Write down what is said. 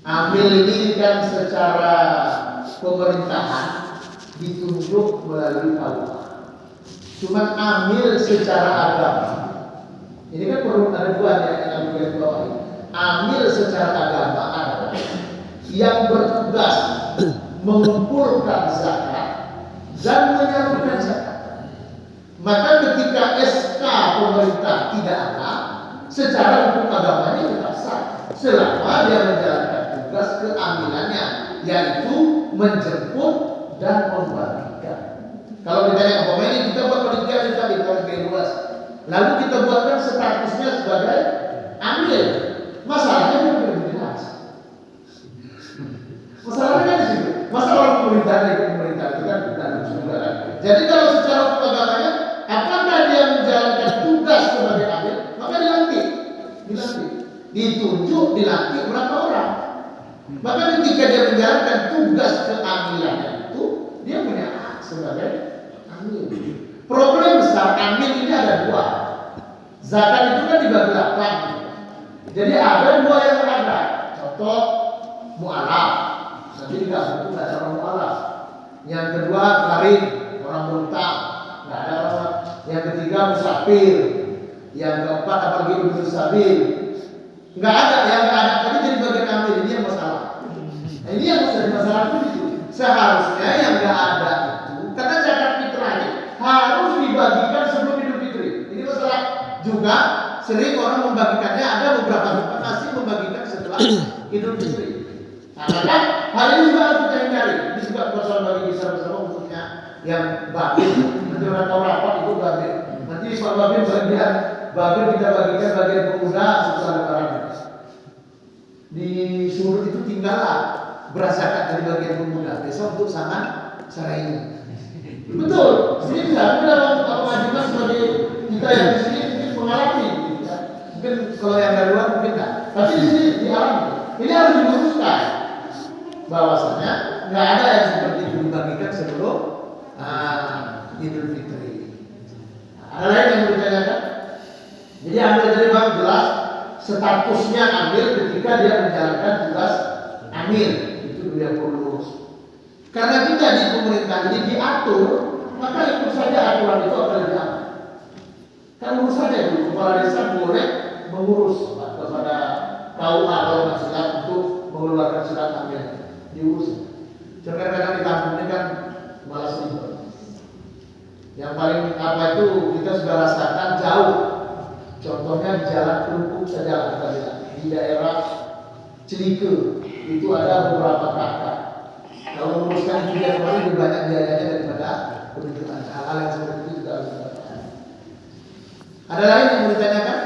Amil ini kan secara pemerintahan ditunjuk melalui KUA. Cuman amil secara agama, ini kan perlu ada dua yang garis bawahi. Amil secara agama adalah yang bertugas mengumpulkan zakat dan menyalurkan zakat. Maka ketika SK pemerintah tidak ada, secara hukum agamanya tetap sah selama dia menjalankan tugas keamilannya, yaitu menjemput dan membagikan. Kalau ditanya apa ini, kita buat panitia kita di luas, lalu kita buatkan statusnya sebagai amil. Masalahnya itu belum jelas. Masalahnya kan di situ. Masalah pemerintahan itu kan bukan juga. Jadi kalau secara hukum agamanya, apakah dia menjalankan tugas sebagai amil, maka dilantik, ditunjuk, dilantik berapa orang. Maka ketika dia menjalankan tugas keamilannya itu, dia punya hak sebagai amil. Problem besar amil ini ada dua. Zakat itu kan dibagi 8. Jadi ada dua yang ada. Contoh mu'alaf. Nanti digabung nggak ada orang mu'alaf. Yang kedua farid, orang berutang, nggak ada orang. Yang ketiga musafir. Yang keempat apalagi ibnu sabil. Nggak ada, yang nggak ada tadi jadi bagian amil. Ini yang masalah. Nah, ini yang jadi masalah itu. Seharusnya yang nggak ada itu, karena zakat fitrah ini harus dibagikan sebelum Idul Fitri. Ini masalah juga. Sering orang membagikannya, ada beberapa tempat masih membagikan setelah Idul Fitri. Karena hal ini juga harus kita hindari. Ini juga persoalan bagi kita bersama, khususnya yang babin. Nanti orang tahu rapat itu babin. Nanti Pak Babin bagian babin kita bagikan bagian pemuda setelah lebaran. Di Surut itu tinggallah berasakan dari bagian pemuda. Besok untuk sama ini. Betul. Sini bisa. Dalam kewajiban sebagai kita yang di sini mungkin mengalami. Mungkin kalau yang dari luar mungkin enggak. Tapi di sini dialami. Ini harus diluruskan bahwasanya nggak ada yang seperti itu dibagikan sebelum Idul Fitri. Ada lain yang bertanyakan? Jadi ambil dari bab jelas statusnya amil ketika dia menjalankan tugas amil, itu dia perlu lurus. Karena kita di pemerintah ini diatur, maka ikut saja aturan itu akan diatur. Kan urus saja dulu, kepala desa boleh mengurus kepada KUA kalau nggak siap untuk mengeluarkan surat amil, diurus. Kadang-kadang di kampung ini kan malas ribet. Yang paling apa itu kita sudah rasakan jauh. Contohnya di jalan Kelukuk saja kita lihat di daerah Celike itu ada beberapa kakak. Kalau menguruskan juga kemarin lebih banyak biayanya daripada penunjukan. Hal-hal yang seperti itu juga harus dilakukan. Ada lain yang mau ditanyakan?